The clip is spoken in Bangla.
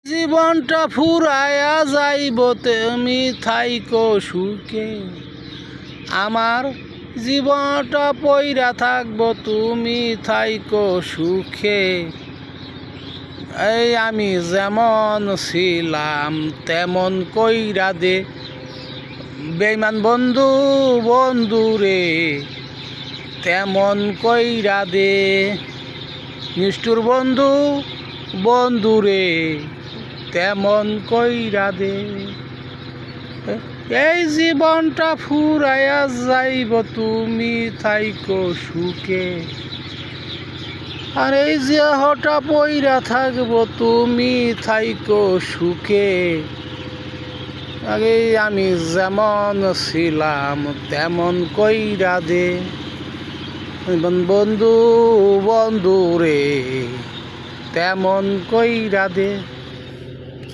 জীবনটা ফুরায়া যাইব তুমি থাইকো সুখে, আমার জীবনটা পইরা থাকবো তুমি থাইকো সুখে। এই আমি যেমন ছিলাম তেমন কইরা দে, বেইমান বন্ধু বন্ধু রে তেমন কইরা দে, নিষ্ঠুর বন্ধু বন্ধু রে তেমন কইরা দে। এই জীবনটা ফুরাইয়া যাইব তুমি থাইকো সুখে, আর এই দেহটা পইরা থাকবো তুমি থাইকো সুখে। আগে আমি যেমন ছিলাম তেমন কইরা দে, বন্ধু বন্ধু রে তেমন কইরা দে।